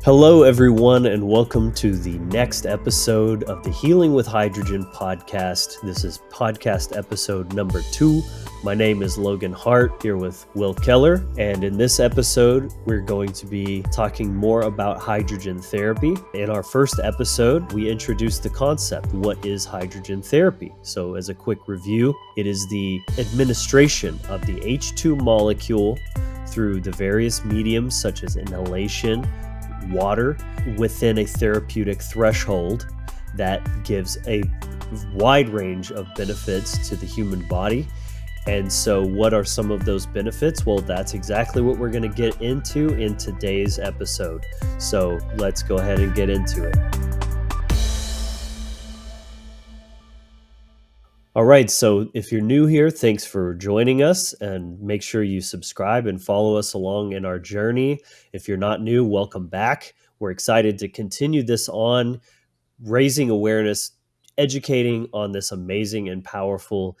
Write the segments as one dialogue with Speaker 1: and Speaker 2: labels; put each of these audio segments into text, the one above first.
Speaker 1: Hello, everyone, and welcome to the next episode of the Healing with Hydrogen podcast. This is podcast episode number 2. My name is Logan Hart, here with Will Keller, and in this episode, we're going to be talking more about hydrogen therapy. In our first episode, we introduced the concept, what is hydrogen therapy? So as a quick review, it is the administration of the H2 molecule through the various mediums such as inhalation, water, within a therapeutic threshold that gives a wide range of benefits to the human body. And so what are some of those benefits? Well, that's exactly what we're going to get into in today's episode. So let's go ahead and get into it. All right, so if you're new here, thanks for joining us, and make sure you subscribe and follow us along in our journey. If you're not new, welcome back. We're excited to continue this on, raising awareness, educating on this amazing and powerful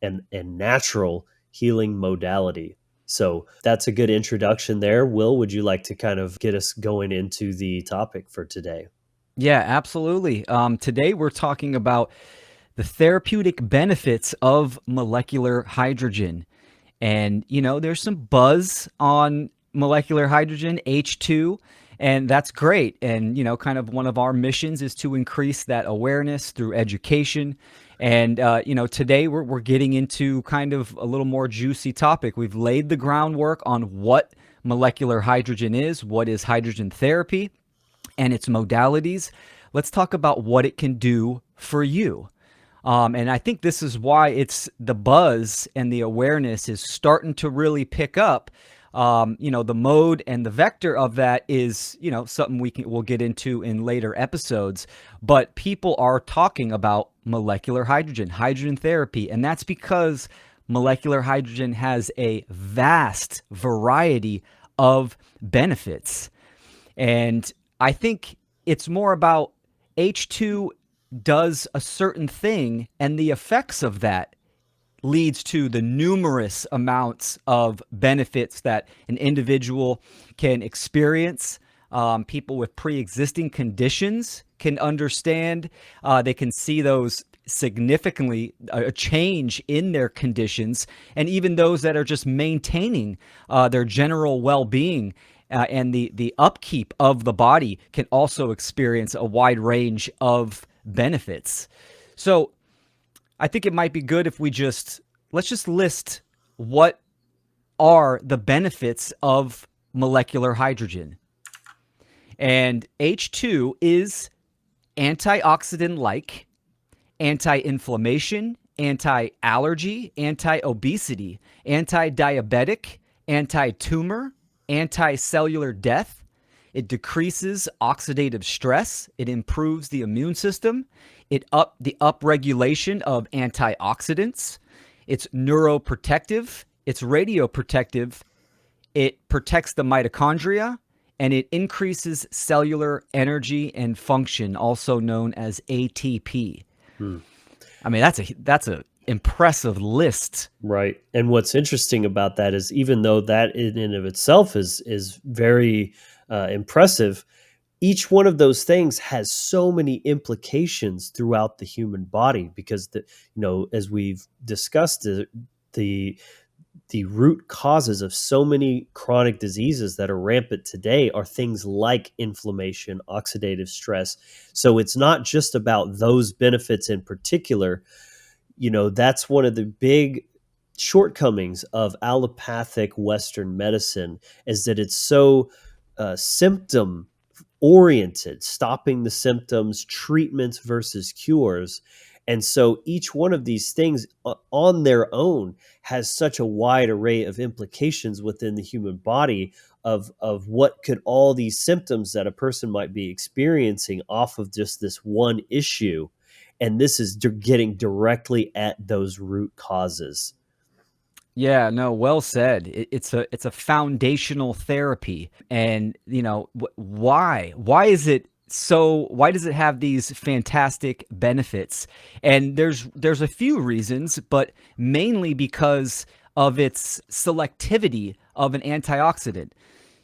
Speaker 1: and natural healing modality. So that's a good introduction there. Will, would you like to kind of get us going into the topic for today?
Speaker 2: Yeah, absolutely. Today we're talking about the therapeutic benefits of molecular hydrogen. And, there's some buzz on molecular hydrogen, H2, and that's great. And, kind of one of our missions is to increase that awareness through education. And, today we're getting into kind of a little more juicy topic. We've laid the groundwork on what molecular hydrogen is, what is hydrogen therapy, and its modalities. Let's talk about what it can do for you. And I think this is why it's the buzz and the awareness is starting to really pick up. The mode and the vector of that is, something we'll get into in later episodes. But people are talking about molecular hydrogen therapy, and that's because molecular hydrogen has a vast variety of benefits. And I think it's more about H2 does a certain thing, and the effects of that leads to the numerous amounts of benefits that an individual can experience. People with pre-existing conditions can understand. They can see those significantly a change in their conditions, and even those that are just maintaining their general well-being and the upkeep of the body can also experience a wide range of benefits. So I think it might be good if let's just list what are the benefits of molecular hydrogen. And H2 is antioxidant-like, anti-inflammation, anti-allergy, anti-obesity, anti-diabetic, anti-tumor, anti-cellular death. It decreases oxidative stress. It improves the immune system. The upregulation of antioxidants. It's neuroprotective. It's radioprotective. It protects the mitochondria, and it increases cellular energy and function, also known as ATP. I mean, that's a impressive list.
Speaker 1: Right. And what's interesting about that is even though that in and of itself is very impressive, each one of those things has so many implications throughout the human body because as we've discussed, the root causes of so many chronic diseases that are rampant today are things like inflammation, oxidative stress. So it's not just about those benefits in particular. That's one of the big shortcomings of allopathic Western medicine is that it's so symptom oriented, stopping the symptoms, treatments versus cures. And so each one of these things on their own has such a wide array of implications within the human body of what could all these symptoms that a person might be experiencing off of just this one issue. And this is getting directly at those root causes.
Speaker 2: Yeah, no, well said. It's a foundational therapy, and why? Why is it so? Why does it have these fantastic benefits? And there's a few reasons, but mainly because of its selectivity of an antioxidant.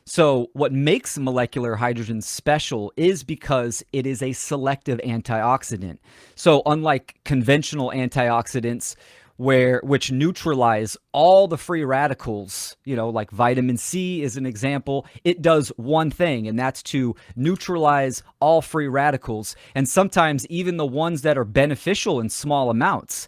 Speaker 2: So, what makes molecular hydrogen special is because it is a selective antioxidant. So, unlike conventional antioxidants, which neutralize all the free radicals, like vitamin C is an example, it does one thing, and that's to neutralize all free radicals, and sometimes even the ones that are beneficial in small amounts.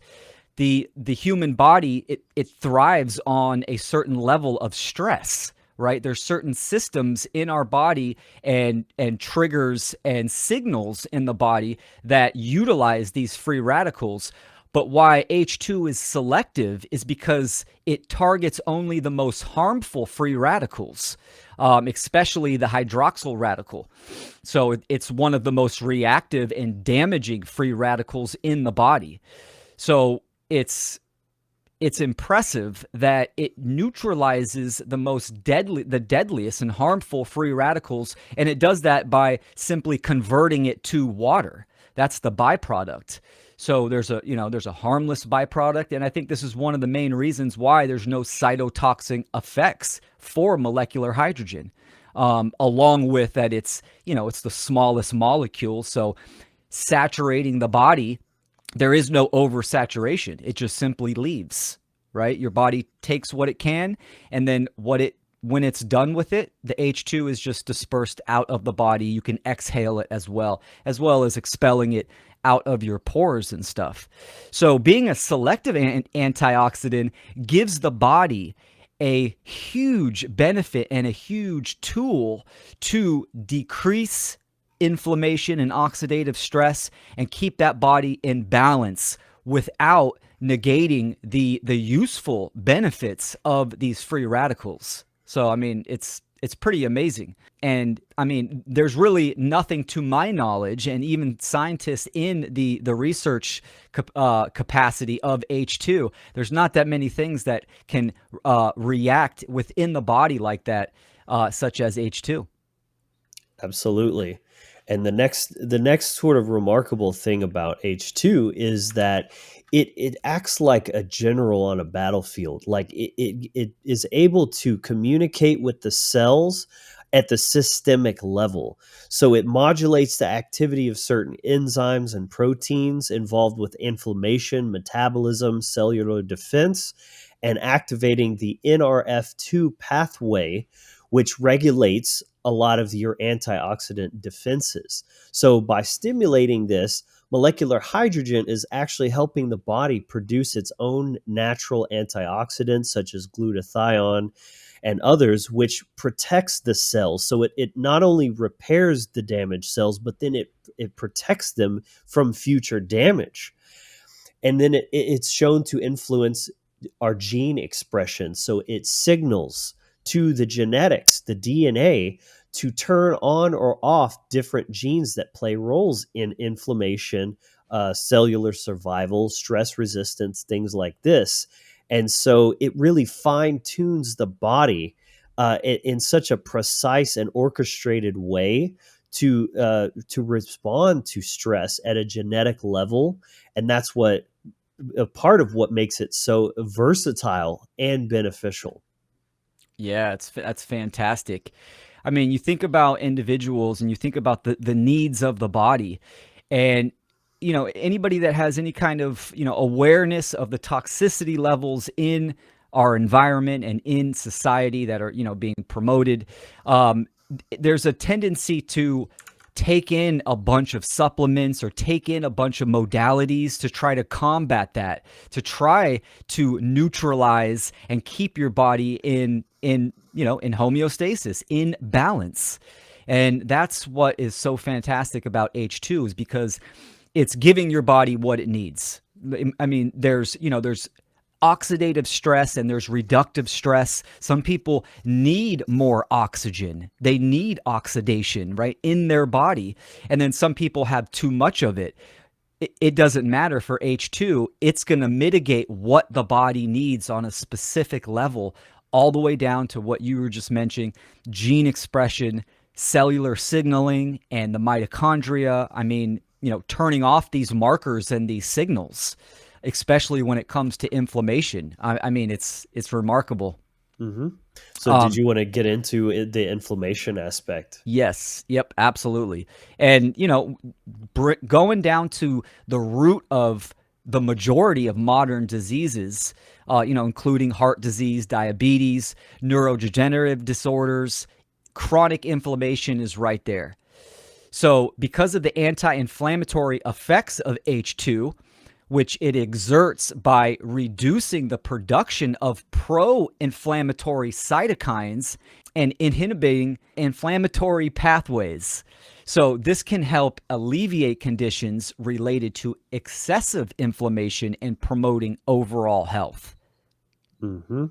Speaker 2: The human body, it thrives on a certain level of stress, right? There's certain systems in our body and triggers and signals in the body that utilize these free radicals. But why H2 is selective is because it targets only the most harmful free radicals, especially the hydroxyl radical. So it's one of the most reactive and damaging free radicals in the body. So it's impressive that it neutralizes the deadliest and harmful free radicals, and it does that by simply converting it to water. That's the byproduct. So there's a harmless byproduct, and I think this is one of the main reasons why there's no cytotoxic effects for molecular hydrogen. Along with that, it's the smallest molecule, so saturating the body, there is no oversaturation. It just simply leaves, right? Your body takes what it can, and then when it's done with it, the H2 is just dispersed out of the body. You can exhale it as well as expelling it out of your pores and stuff. So being a selective antioxidant gives the body a huge benefit and a huge tool to decrease inflammation and oxidative stress and keep that body in balance without negating the useful benefits of these free radicals. So I mean, it's pretty amazing. And I mean, there's really nothing to my knowledge, and even scientists in the research capacity of H2, there's not that many things that can react within the body like that, such as H2.
Speaker 1: Absolutely. And the next sort of remarkable thing about H2 is that it acts like a general on a battlefield. Like it is able to communicate with the cells at the systemic level. So it modulates the activity of certain enzymes and proteins involved with inflammation, metabolism, cellular defense, and activating the NRF2 pathway, which regulates a lot of your antioxidant defenses. So by stimulating this, molecular hydrogen is actually helping the body produce its own natural antioxidants, such as glutathione and others, which protects the cells. So it not only repairs the damaged cells, but then it protects them from future damage. And then it's shown to influence our gene expression. So it signals to the genetics, the DNA, to turn on or off different genes that play roles in inflammation, cellular survival, stress resistance, things like this. And so it really fine tunes the body in such a precise and orchestrated way to respond to stress at a genetic level, and that's what a part of what makes it so versatile and beneficial.
Speaker 2: Yeah, that's fantastic. I mean, you think about individuals and you think about the needs of the body, and anybody that has any kind of awareness of the toxicity levels in our environment and in society that are being promoted, there's a tendency to take in a bunch of supplements or take in a bunch of modalities to try to combat that, to try to neutralize and keep your body in homeostasis, in balance. And that's what is so fantastic about H2, is because it's giving your body what it needs. I mean, there's oxidative stress and there's reductive stress. Some people need more oxygen. They need oxidation, right, in their body. And then some people have too much of it. It doesn't matter for H2. It's going to mitigate what the body needs on a specific level, all the way down to what you were just mentioning, gene expression, cellular signaling, and the mitochondria. I mean, turning off these markers and these signals, especially when it comes to inflammation. I mean, it's remarkable.
Speaker 1: Mm-hmm. So did you want to get into the inflammation aspect?
Speaker 2: Yes. Yep. Absolutely. And, going down to the root of the majority of modern diseases, including heart disease, diabetes, neurodegenerative disorders, chronic inflammation is right there. So, because of the anti inflammatory effects of H2, which it exerts by reducing the production of pro inflammatory cytokines and inhibiting inflammatory pathways. So, this can help alleviate conditions related to excessive inflammation and promoting overall health.
Speaker 1: Hmm.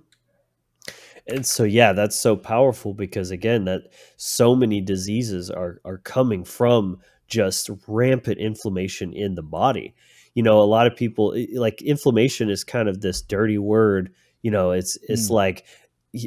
Speaker 1: And so, yeah, that's so powerful because again, that so many diseases are coming from just rampant inflammation in the body. A lot of people like inflammation is kind of this dirty word. It's
Speaker 2: Mm,
Speaker 1: like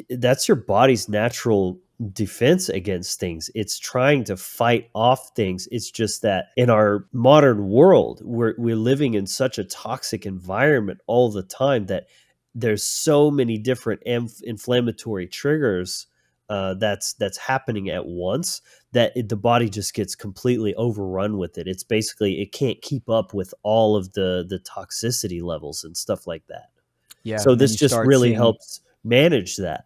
Speaker 1: that's your body's natural defense against things. It's trying to fight off things. It's just that in our modern world, we're living in such a toxic environment all the time that there's so many different inflammatory triggers that's happening at once that the body just gets completely overrun with it. It's basically it can't keep up with all of the toxicity levels and stuff like that.
Speaker 2: yeah.
Speaker 1: So
Speaker 2: And then
Speaker 1: this
Speaker 2: you
Speaker 1: just
Speaker 2: start
Speaker 1: really
Speaker 2: seeing.
Speaker 1: helps manage that.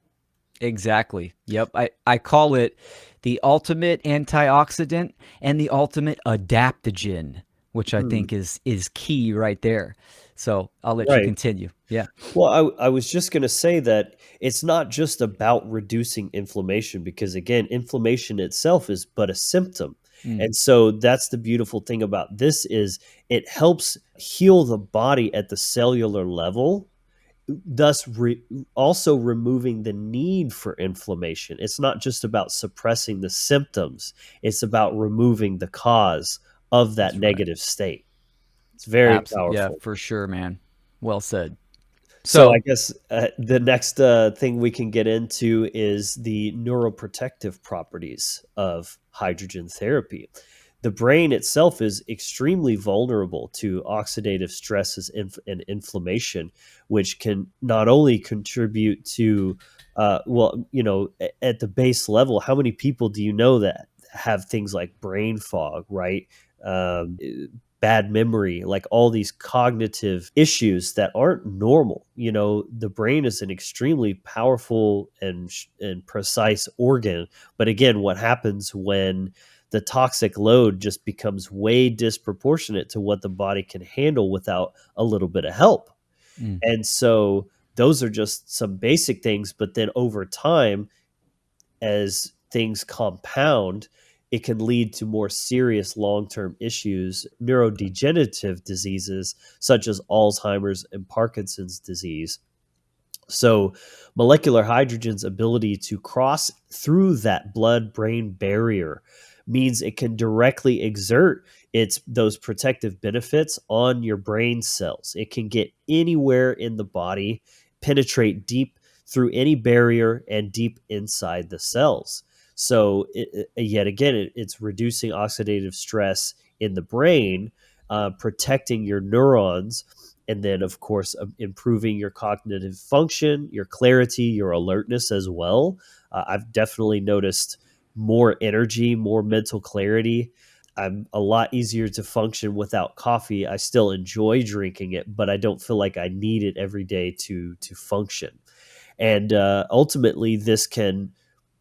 Speaker 2: Exactly. Yep. I call it the ultimate antioxidant and the ultimate adaptogen, which I
Speaker 1: Hmm.
Speaker 2: think is key right there. So I'll let you
Speaker 1: Right.
Speaker 2: continue. Yeah.
Speaker 1: Well, I was just going to say that it's not just about reducing inflammation because, again, inflammation itself is but a symptom.
Speaker 2: Mm,
Speaker 1: And so that's the beautiful thing about this is it helps heal the body at the cellular level, thus also removing the need for inflammation. It's not just about suppressing the symptoms, it's about removing the cause of that
Speaker 2: that's right.
Speaker 1: negative state. It's very
Speaker 2: Absolutely. Yeah,
Speaker 1: powerful.
Speaker 2: for sure, man. Well said.
Speaker 1: So I
Speaker 2: So,
Speaker 1: guess the next thing we can get into is the neuroprotective properties of hydrogen therapy. The brain itself is extremely vulnerable to oxidative stresses and inflammation, which can not only contribute to, at the base level, how many people do you know that have things like brain fog, right? Bad memory, like all these cognitive issues that aren't normal. The brain is an extremely powerful and precise organ, but again, what happens when the toxic load just becomes way disproportionate to what the body can handle without a little bit of help?
Speaker 2: mm,
Speaker 1: And so those are just some basic things, but then over time, as things compound, it can lead to more serious long term issues, neurodegenerative diseases such as Alzheimer's and Parkinson's disease. So, molecular hydrogen's ability to cross through that blood brain barrier means it can directly exert those protective benefits on your brain cells. It can get anywhere in the body, penetrate deep through any barrier and deep inside the cells. So, yet again, it's reducing oxidative stress in the brain, protecting your neurons, and then of course improving your cognitive function, your clarity, your alertness as well. I've definitely noticed more energy, more mental clarity. I'm a lot easier to function without coffee. I still enjoy drinking it, but I don't feel like I need it every day to function. And ultimately this can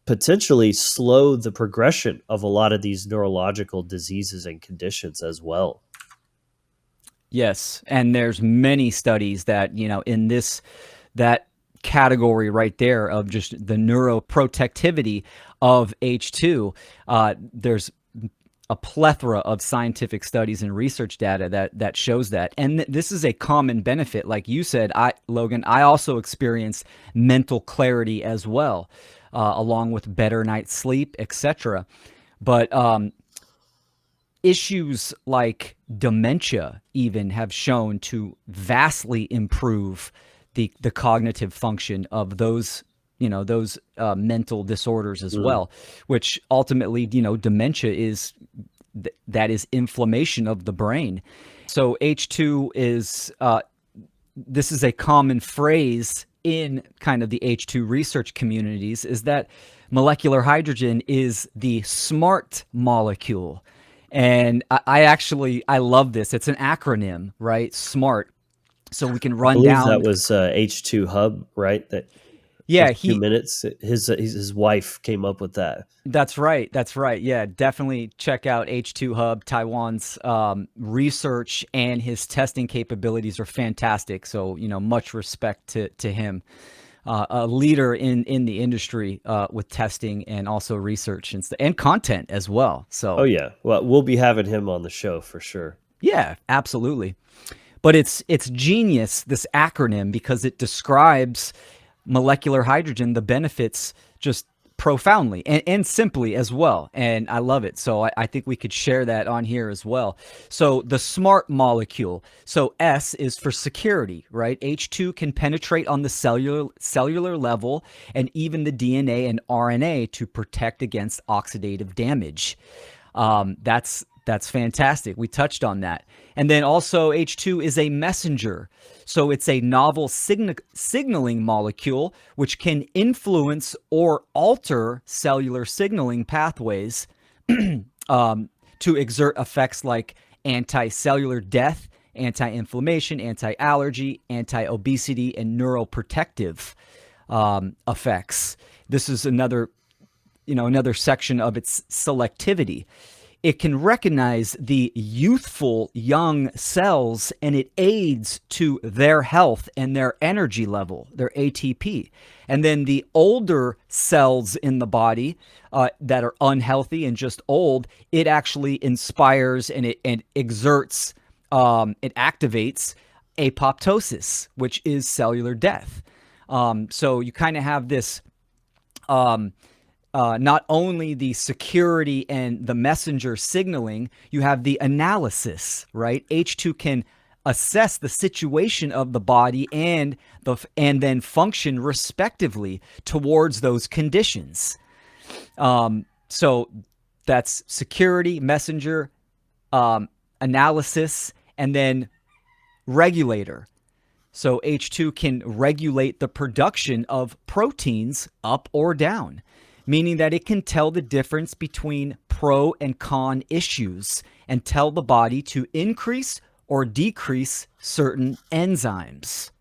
Speaker 1: potentially slow the progression of a lot of these neurological diseases and conditions as well.
Speaker 2: yes. And there's many studies that, in that category right there of just the neuroprotectivity of H2, there's a plethora of scientific studies and research data that shows that. And this is a common benefit. Like you said, Logan, I also experience mental clarity as well, along with better night's sleep, etc. But issues like dementia even have shown to vastly improve the cognitive function of those mental disorders as
Speaker 1: Mm.
Speaker 2: well, which ultimately, dementia is that is inflammation of the brain. So H2 is this is a common phrase in kind of the H2 research communities is that molecular hydrogen is the SMART molecule. And I love this. It's an acronym, right? SMART. So we can
Speaker 1: I
Speaker 2: run
Speaker 1: believe that
Speaker 2: down.
Speaker 1: was H2 Hub, right? That
Speaker 2: Yeah,
Speaker 1: H2
Speaker 2: he
Speaker 1: minutes. His wife came up with that.
Speaker 2: That's right. That's right. Yeah, definitely check out H2 Hub. Taiwan's research and his testing capabilities are fantastic. So, much respect to him. A leader in the industry with testing and also research and content as well.
Speaker 1: Oh
Speaker 2: So,
Speaker 1: yeah. Well, we'll be having him on the show for sure.
Speaker 2: yeah, absolutely. But it's genius, this acronym, because it describes molecular hydrogen, the benefits, just profoundly and simply as well. And I love it. So I think we could share that on here as well. So the SMART molecule. So S is for security, right? H2 can penetrate on the cellular level and even the DNA and RNA to protect against oxidative damage. That's fantastic. We touched on that. And then also H2 is a messenger. So it's a novel signaling molecule which can influence or alter cellular signaling pathways to exert effects like anti-cellular death, anti-inflammation, anti-allergy, anti-obesity, and neuroprotective effects. This is another section of its selectivity. It can recognize the youthful young cells and it aids to their health and their energy level, their ATP. And then the older cells in the body that are unhealthy and just old, it actually inspires and it exerts, it activates apoptosis, which is cellular death. So you kind of have this not only the security and the messenger signaling, you have the analysis, right? H2 can assess the situation of the body and then function respectively towards those conditions. So that's security, messenger, analysis, and then regulator. So H2 can regulate the production of proteins up or down, meaning that it can tell the difference between pro and con issues and tell the body to increase or decrease certain enzymes.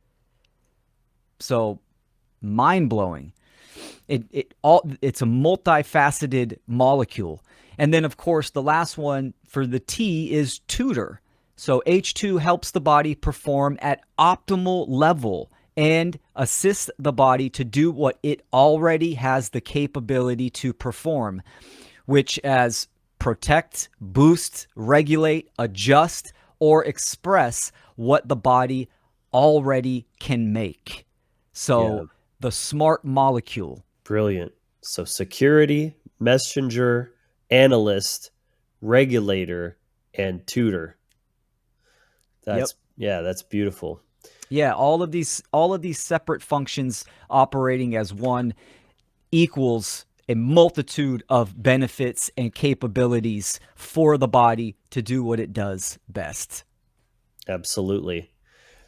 Speaker 2: So mind-blowing. It's a multifaceted molecule. And then of course the last one for the T is tutor. So H2 helps the body perform at optimal level and assists the body to do what it already has the capability to perform, which as protect, boost, regulate, adjust, or express what the body already can make.
Speaker 1: Yeah.
Speaker 2: So the SMART molecule.
Speaker 1: Brilliant. So security, messenger, analyst, regulator, and tutor.
Speaker 2: Yep.
Speaker 1: That's beautiful.
Speaker 2: Yeah, all of these separate functions operating as one equals a multitude of benefits and capabilities for the body to do what it does best.
Speaker 1: Absolutely.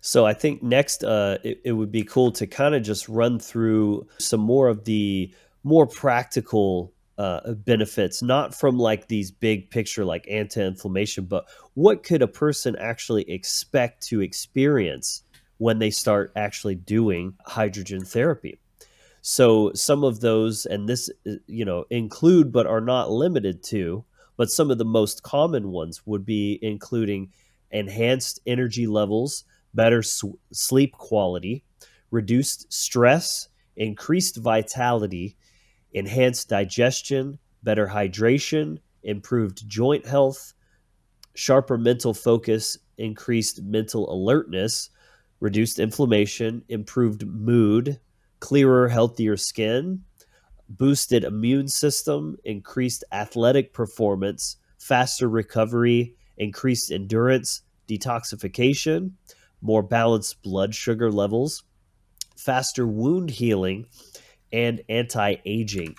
Speaker 1: So I think next, it would be cool to kind of just run through some more of the more practical benefits, not from like these big picture like anti-inflammation, but what could a person actually expect to experience when they start actually doing hydrogen therapy? So some of those, and this, include but are not limited to, but some of the most common ones would be including enhanced energy levels, better sleep quality, reduced stress, increased vitality, enhanced digestion, better hydration, improved joint health, sharper mental focus, increased mental alertness, reduced inflammation, improved mood, clearer, healthier skin, boosted immune system, increased athletic performance, faster recovery, increased endurance, detoxification, more balanced blood sugar levels, faster wound healing, and anti aging.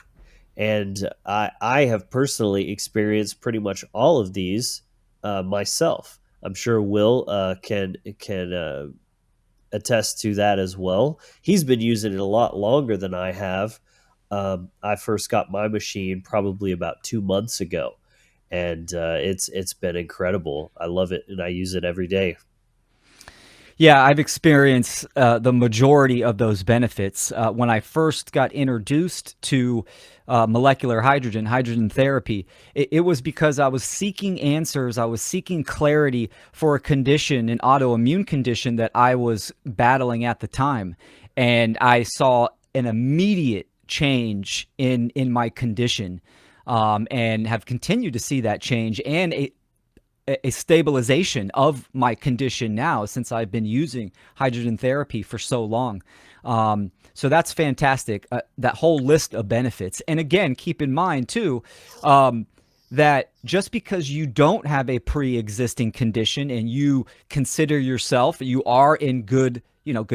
Speaker 1: And I have personally experienced pretty much all of these myself. I'm sure Will can attest to that as well. He's been using it a lot longer than I have. I first got my machine probably about 2 months ago, and it's been incredible. I love it, and I use it every day.
Speaker 2: Yeah, I've experienced the majority of those benefits. When I first got introduced to molecular hydrogen therapy, it was because I was seeking answers. I was seeking clarity for a condition, an autoimmune condition that I was battling at the time. And I saw an immediate change in my condition, and have continued to see that change, and a stabilization of my condition now since I've been using hydrogen therapy for so long. So that's fantastic. That whole list of benefits. And again, keep in mind too, that just because you don't have a pre-existing condition and you consider yourself, you are in good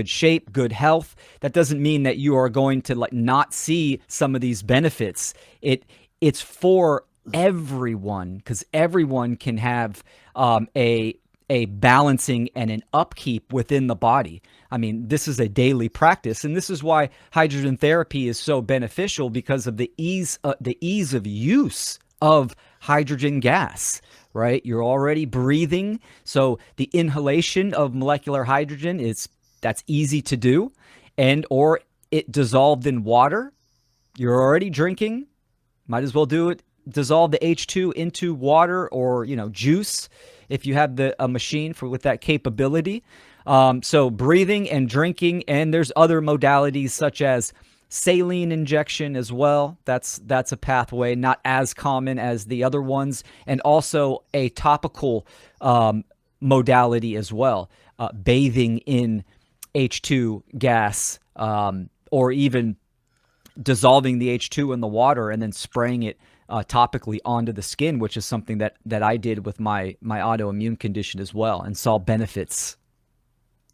Speaker 2: shape, good health, that doesn't mean that you are going to like not see some of these benefits. It's for everyone, because everyone can have a balancing and an upkeep within the body. I mean, this is a daily practice, and this is why hydrogen therapy is so beneficial, because of the ease of use of hydrogen gas. Right, you're already breathing, so the inhalation of molecular hydrogen that's easy to do, and or it dissolved in water. You're already drinking. Might as well do it. Dissolve the H2 into water, or juice, if you have a machine with that capability. So breathing and drinking, and there's other modalities such as saline injection as well. That's a pathway, not as common as the other ones, and also a topical modality as well. Bathing in H2 gas, or even dissolving the H2 in the water and then spraying it topically onto the skin, which is something that I did with my autoimmune condition as well, and saw benefits.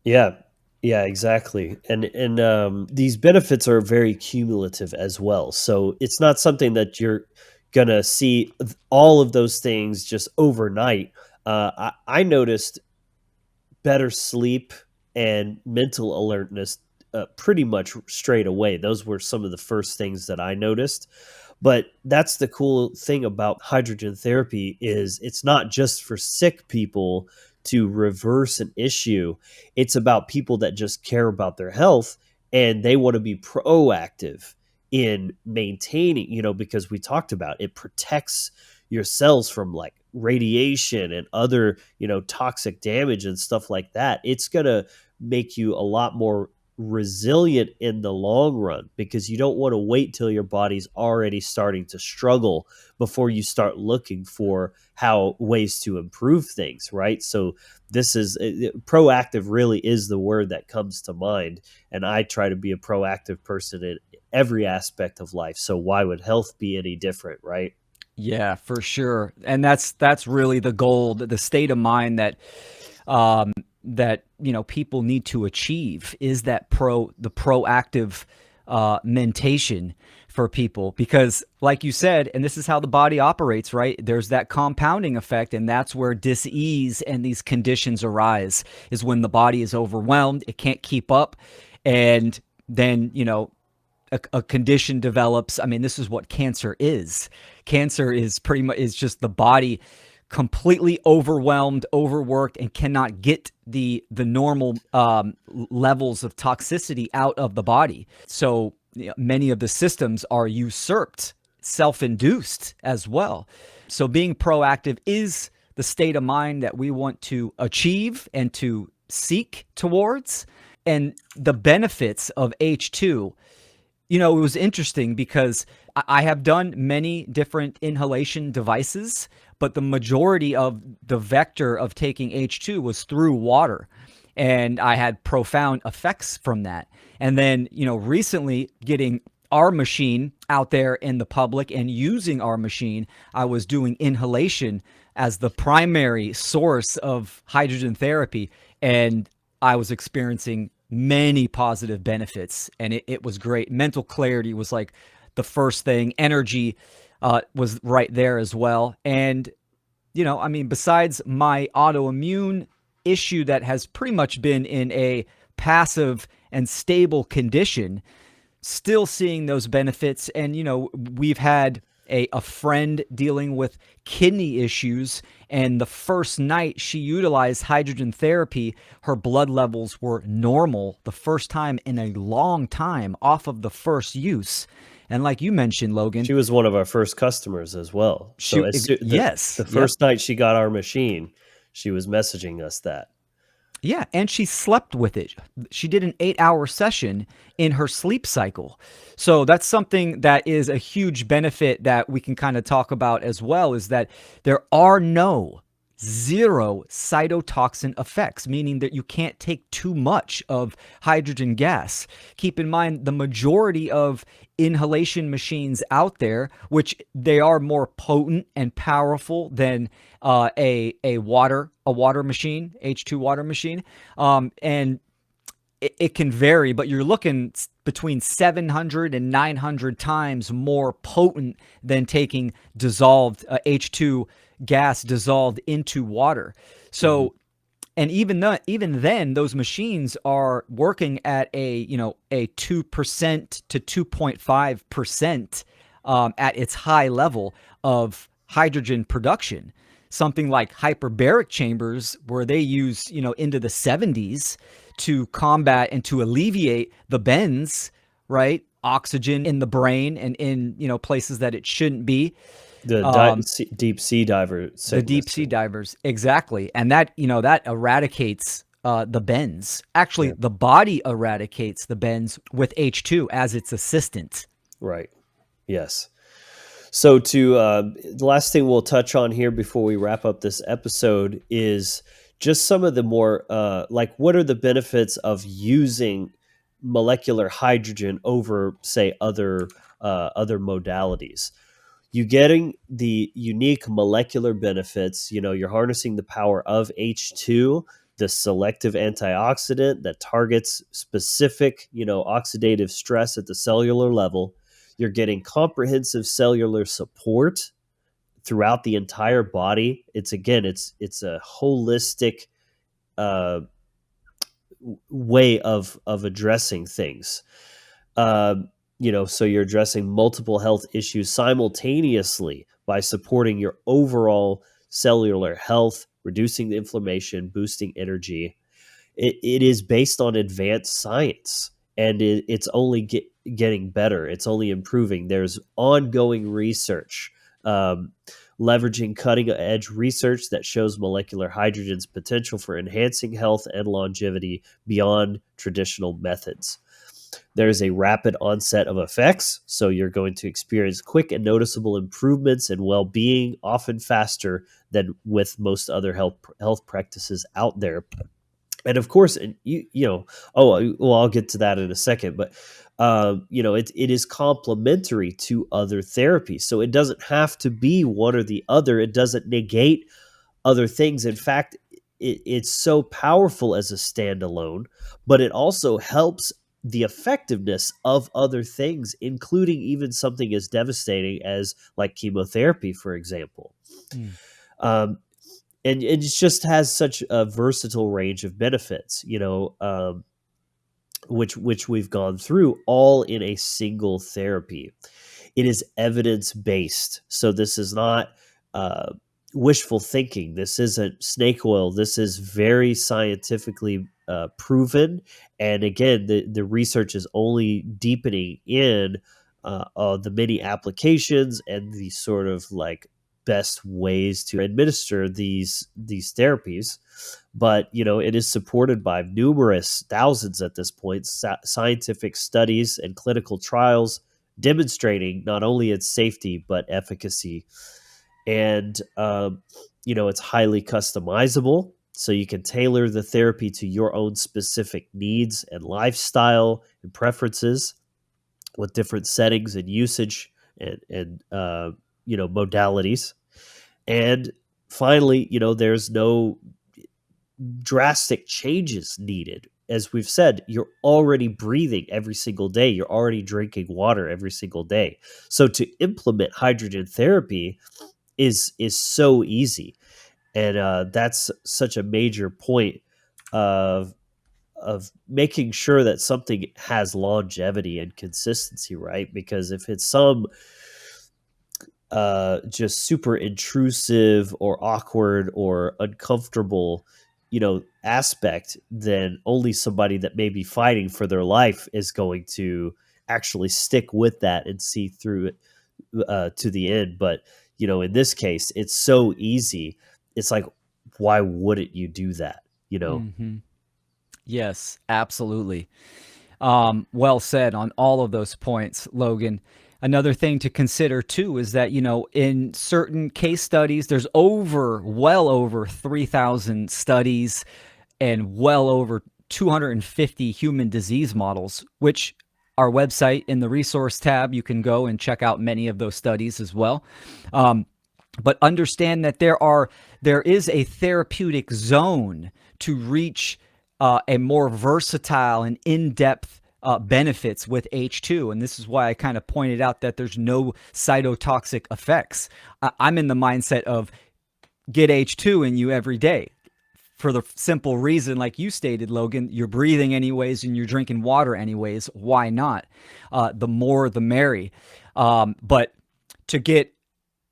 Speaker 1: Yeah, yeah, exactly. And these benefits are very cumulative as well. So it's not something that you're gonna see all of those things just overnight. I noticed better sleep and mental alertness pretty much straight away. Those were some of the first things that I noticed. But that's the cool thing about hydrogen therapy is it's not just for sick people to reverse an issue. It's about people that just care about their health and they want to be proactive in maintaining, because we talked about it protects your cells from like radiation and other, toxic damage and stuff like that. It's going to make you a lot more resilient in the long run because you don't want to wait till your body's already starting to struggle before you start looking for how ways to improve things, right? So this is proactive really is the word that comes to mind, and I try to be a proactive person in every aspect of life. So why would health be any different, right?
Speaker 2: Yeah, for sure. And that's really the goal, the state of mind that people need to achieve, is the proactive mentation for people, because like you said, and this is how the body operates, right? There's that compounding effect, and that's where dis-ease and these conditions arise, is when the body is overwhelmed, it can't keep up, and then a condition develops. I mean, this is what cancer is. Cancer is pretty much is just the body completely overwhelmed, overworked, and cannot get the normal levels of toxicity out of the body. So many of the systems are usurped, self-induced as well. So being proactive is the state of mind that we want to achieve and to seek towards. And the benefits of H2, it was interesting because I have done many different inhalation devices, but the majority of the vector of taking H2 was through water. And I had profound effects from that. And then, recently getting our machine out there in the public and using our machine, I was doing inhalation as the primary source of hydrogen therapy. And I was experiencing many positive benefits, and it was great. Mental clarity was like the first thing. Energy was right there as well. And, besides my autoimmune issue that has pretty much been in a passive and stable condition, still seeing those benefits. And, we've had a friend dealing with kidney issues, and the first night she utilized hydrogen therapy, her blood levels were normal the first time in a long time off of the first use. And like you mentioned, Logan,
Speaker 1: She was one of our first customers as well. So
Speaker 2: yes,
Speaker 1: the
Speaker 2: yep.
Speaker 1: first night she got our machine, she was messaging us that.
Speaker 2: Yeah, and she slept with it. She did an 8-hour session in her sleep cycle. So that's something that is a huge benefit that we can kind of talk about as well, is that there are zero cytotoxin effects, meaning that you can't take too much of hydrogen gas. Keep in mind, the majority of inhalation machines out there, which they are more potent and powerful than a water machine, H2 water machine, and it can vary, but you're looking between 700 and 900 times more potent than taking dissolved H2 gas dissolved into water.
Speaker 1: Mhm.
Speaker 2: So, and even then, those machines are working at a 2% to 2.5% at its high level of hydrogen production. Something like hyperbaric chambers, where they use into the 70s to combat and to alleviate the bends, right? Oxygen in the brain and in places that it shouldn't be.
Speaker 1: The deep sea diver
Speaker 2: The deep
Speaker 1: sickness.
Speaker 2: sea divers, exactly, and that eradicates the bends. Actually,
Speaker 1: Yeah,
Speaker 2: the body eradicates the bends with H2 as its assistant.
Speaker 1: right. Yes. So to the last thing we'll touch on here before we wrap up this episode is just some of the more like what are the benefits of using molecular hydrogen over say other modalities. You getting the unique molecular benefits. You're harnessing the power of H2, the selective antioxidant that targets specific oxidative stress at the cellular level. You're getting comprehensive cellular support throughout the entire body. It's a holistic uh, way of addressing things. Uh, so you're addressing multiple health issues simultaneously by supporting your overall cellular health, reducing the inflammation, boosting energy. It is based on advanced science, and it's only getting better. It's only improving. There's ongoing research, um, leveraging cutting edge research that shows molecular hydrogen's potential for enhancing health and longevity beyond traditional methods. There's a rapid onset of effects, so you're going to experience quick and noticeable improvements in well-being, often faster than with most other health practices out there. And of course, and I'll get to that in a second, but it is complementary to other therapies, so it doesn't have to be one or the other. It doesn't negate other things. In fact, it's so powerful as a standalone, but it also helps the effectiveness of other things, including even something as devastating as like chemotherapy, for example.
Speaker 2: Mm.
Speaker 1: Um, and it just has such a versatile range of benefits, which we've gone through all in a single therapy. It is evidence based. So this is not uh, wishful thinking. This isn't snake oil. This is very scientifically proven. And again, the research is only deepening in the many applications and the sort of like best ways to administer these therapies. But it is supported by numerous thousands at this point scientific studies and clinical trials demonstrating not only its safety but efficacy. And it's highly customizable, so you can tailor the therapy to your own specific needs and lifestyle and preferences with different settings and usage and modalities. And finally, there's no drastic changes needed. As we've said, you're already breathing every single day. You're already drinking water every single day. So to implement hydrogen therapy is so easy, and that's such a major point of of making sure that something has longevity and consistency, right? Because if it's some just super intrusive or awkward or uncomfortable, aspect, then only somebody that may be fighting for their life is going to actually stick with that and see through it to the end. But in this case, it's so easy. It's like, why wouldn't you do that?
Speaker 2: Hmm. Yes, absolutely. Well said on all of those points, Logan. Another thing to consider too is that, in certain case studies, there's well over 3,000 studies and well over 250 human disease models, which our website in the resource tab, you can go and check out many of those studies as well. But understand that there is a therapeutic zone to reach a more versatile and in-depth benefits with H2. And this is why I kind of pointed out that there's no cytotoxic effects. I'm in the mindset of get H2 in you every day, for the simple reason, like you stated, Logan, you're breathing anyways and you're drinking water anyways. Why not? The more, the merry. But to get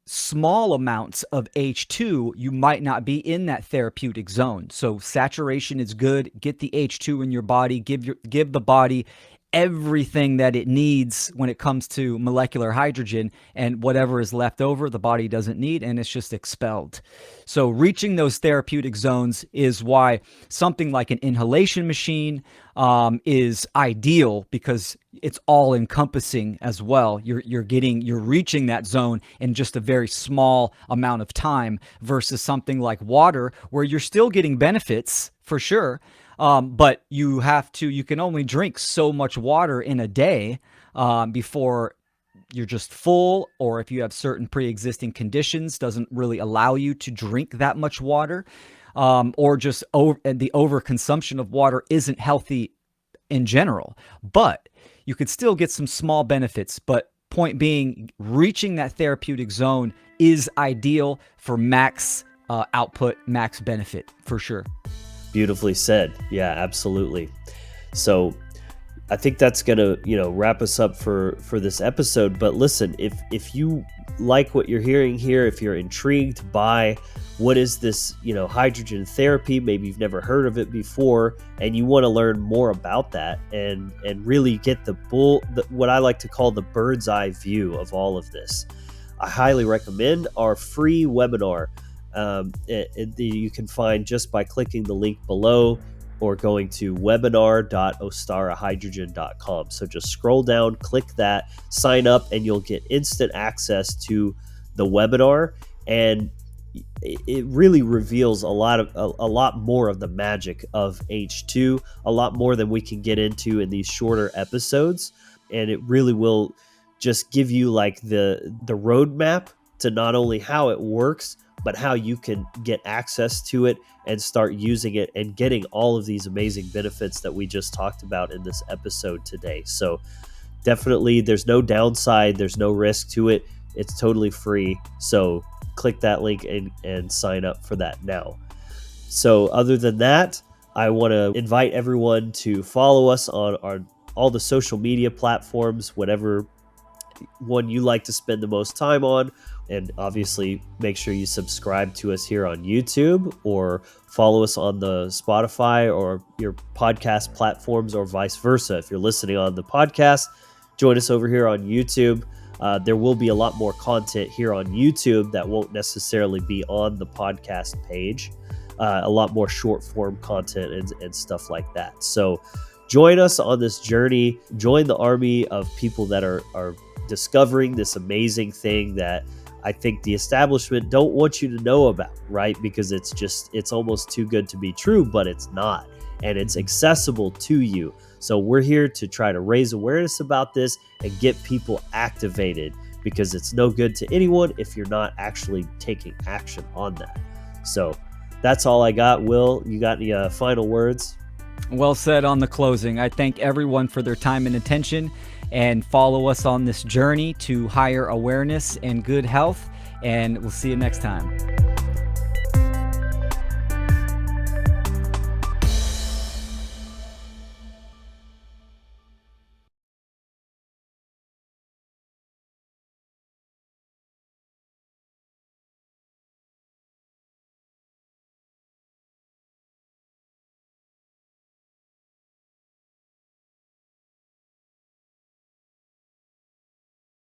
Speaker 2: small amounts of H2, you might not be in that therapeutic zone. So saturation is good. Get the H2 in your body. Give the body everything that it needs when it comes to molecular hydrogen, and whatever is left over, the body doesn't need, and it's just expelled. So reaching those therapeutic zones is why something like an inhalation machine is ideal, because it's all encompassing as well. You're reaching that zone in just a very small amount of time, versus something like water, where you're still getting benefits for sure. But you can only drink so much water in a day before you're just full, or if you have certain pre-existing conditions, doesn't really allow you to drink that much water, or just the overconsumption of water isn't healthy in general. But you could still get some small benefits. But point being, reaching that therapeutic zone is ideal for max output, max benefit for sure.
Speaker 1: Beautifully said. Yeah, absolutely. So I think that's gonna, wrap us up for this episode. But listen, if you like what you're hearing here, if you're intrigued by what is this, hydrogen therapy, maybe you've never heard of it before, and you want to learn more about that and really get what I like to call the bird's eye view of all of this, I highly recommend our free webinar. You can find just by clicking the link below or going to webinar.ostarahydrogen.com. So just scroll down, click that, sign up, and you'll get instant access to the webinar. And it really reveals a lot more of the magic of H2, a lot more than we can get into in these shorter episodes. And it really will just give you like the roadmap to not only how it works, but how you can get access to it and start using it and getting all of these amazing benefits that we just talked about in this episode today. So definitely there's no downside, there's no risk to it. It's totally free. So click that link and sign up for that now. So other than that, I want to invite everyone to follow us on all the social media platforms, whatever one you like to spend the most time on. And obviously make sure you subscribe to us here on YouTube, or follow us on the Spotify or your podcast platforms, or vice versa. If you're listening on the podcast, join us over here on YouTube. There will be a lot more content here on YouTube that won't necessarily be on the podcast page. A lot more short form content and stuff like that. So join us on this journey. Join the army of people that are discovering this amazing thing that I think the establishment don't want you to know about, right? Because it's almost too good to be true, but it's not. And it's accessible to you. So we're here to try to raise awareness about this and get people activated, because it's no good to anyone if you're not actually taking action on that. So that's all I got. Will, you got any final words?
Speaker 2: Well said on the closing. I thank everyone for their time and attention, and follow us on this journey to higher awareness and good health. And we'll see you next time.